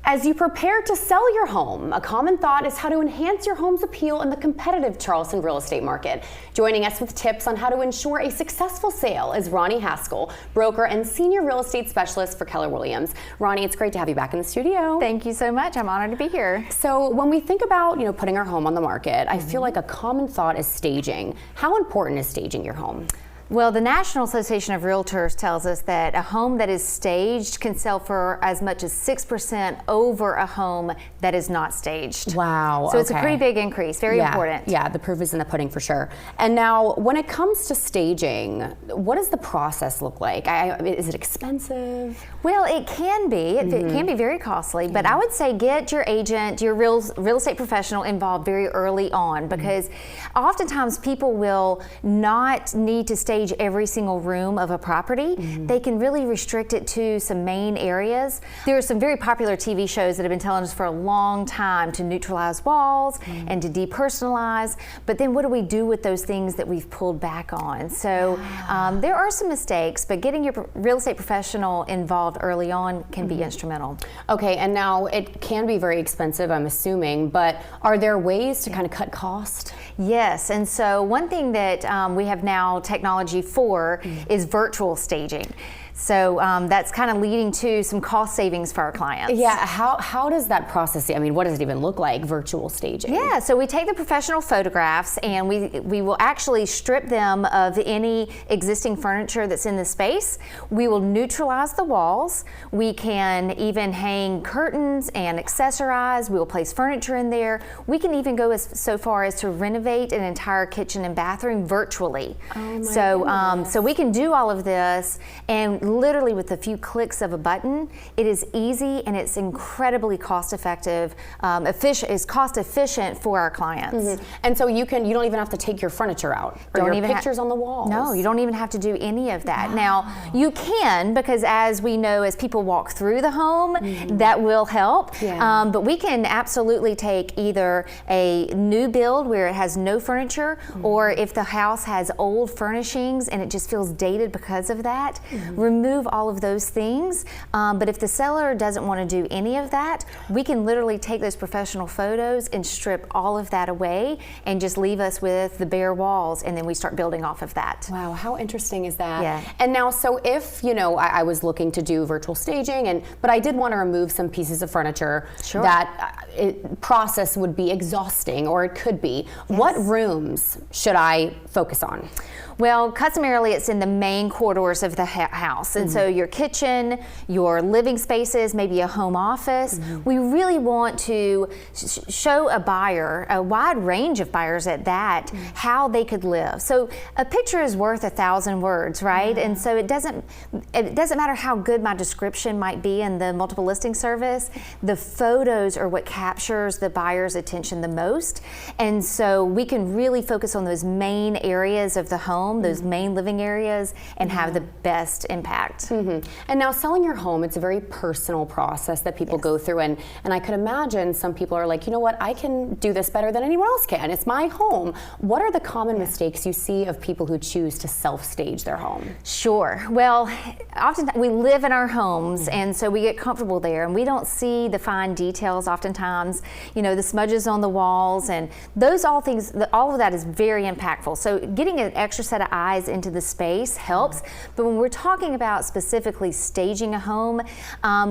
As you prepare to sell your home, a common thought is how to enhance your home's appeal in the competitive Charleston real estate market. Joining us with tips on how to ensure a successful sale is Roni Haskell, broker and senior real estate specialist for Keller Williams. Roni, it's great to have you back in the studio. Thank you so much. I'm honored to be here. So when we think about, putting our home on the market, I feel like a common thought is staging. How important is staging your home? Well, the National Association of Realtors tells us that a home that is staged can sell for as much as 6% over a home that is not staged. Wow. So it's a pretty big increase, very important. Yeah, the proof is in the pudding for sure. And now, when it comes to staging, what does the process look like? Is it expensive? Well, it can be. It can be very costly, but I would say get your agent, your real estate professional involved very early on, because oftentimes people will not need to stage every single room of a property. They can really restrict it to some main areas. There are some very popular TV shows that have been telling us for a long time to neutralize walls and to depersonalize, but then what do we do with those things that we've pulled back on? So there are some mistakes, but getting your real estate professional involved early on can be instrumental. Okay, and now it can be very expensive, I'm assuming, but are there ways to kind of cut cost? Yes, and so one thing that we have now technology for is virtual staging. So that's kind of leading to some cost savings for our clients. Yeah, how does that process, what does it even look like, virtual staging? Yeah, so we take the professional photographs and we will actually strip them of any existing furniture that's in the space. We will neutralize the walls. We can even hang curtains and accessorize. We will place furniture in there. We can even go so far as to renovate an entire kitchen and bathroom virtually. Oh my goodness. So we can do all of this, and literally with a few clicks of a button, it is easy and it's incredibly cost effective, is cost efficient for our clients. And so you don't even have to take your furniture out or your pictures on the walls. No, you don't even have to do any of that. Wow. Now you can, because as we know, as people walk through the home, that will help. Yeah. But we can absolutely take either a new build where it has no furniture, or if the house has old furnishings and it just feels dated because of that, remove all of those things. But if the seller doesn't want to do any of that, we can literally take those professional photos and strip all of that away and just leave us with the bare walls, and then we start building off of that. Wow, how interesting is that? Yeah. And now, so if, I was looking to do virtual staging, but I did want to remove some pieces of furniture, that process would be exhausting, or it could be. Yes. What rooms should I focus on? Well, customarily it's in the main corridors of the house. And so your kitchen, your living spaces, maybe a home office. We really want to show a buyer, a wide range of buyers at that, how they could live. So a picture is worth 1,000 words, right? And so it doesn't matter how good my description might be in the multiple listing service. The photos are what captures the buyer's attention the most. And so we can really focus on those main areas of the home, those main living areas, and have the best impact. And now, selling your home, it's a very personal process that people go through, and I could imagine some people are like, you know what, I can do this better than anyone else can. It's my home. What are the common mistakes you see of people who choose to self-stage their home? Sure. Well, oftentimes we live in our homes, and so we get comfortable there, and we don't see the fine details oftentimes, the smudges on the walls, and all of that is very impactful. So getting an extra set of eyes into the space helps. But when we're talking about specifically staging a home,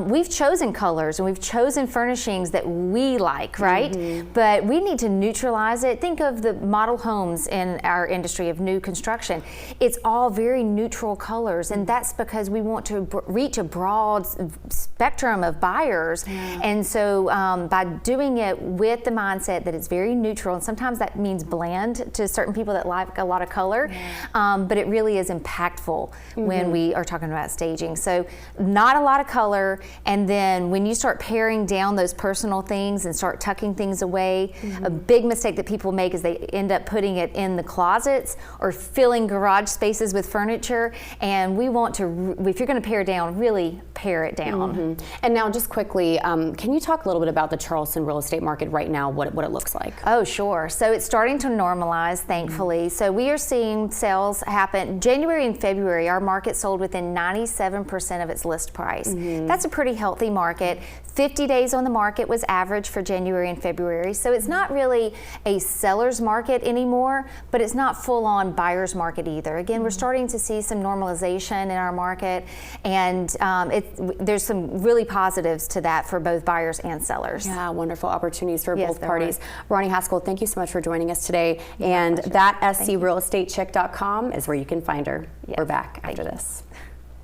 we've chosen colors and we've chosen furnishings that we like, right? But we need to neutralize it. Think of the model homes in our industry of new construction. It's all very neutral colors, and that's because we want to reach a broad spectrum of buyers. And so by doing it with the mindset that it's very neutral, and sometimes that means bland to certain people that like a lot of color, but it really is impactful when we are talking about staging. So not a lot of color, and then when you start paring down those personal things and start tucking things away, a big mistake that people make is they end up putting it in the closets or filling garage spaces with furniture, and we want to, if you're going to pare down, really pare it down. And now, just quickly, can you talk a little bit about the Charleston real estate market right now, what it looks like? Oh, sure. So it's starting to normalize, thankfully. So we are seeing sales happen. January and February, our market sold within within 97% of its list price. That's a pretty healthy market. 50 days on the market was average for January and February, so it's not really a seller's market anymore, but it's not full-on buyer's market either. Again, we're starting to see some normalization in our market, and there's some really positives to that for both buyers and sellers. Yeah, wonderful opportunities for Yes, both there parties. Roni Haskell, thank you so much for joining us today. And that screalestatechick.com is where you can find her. Yes. We're back after this.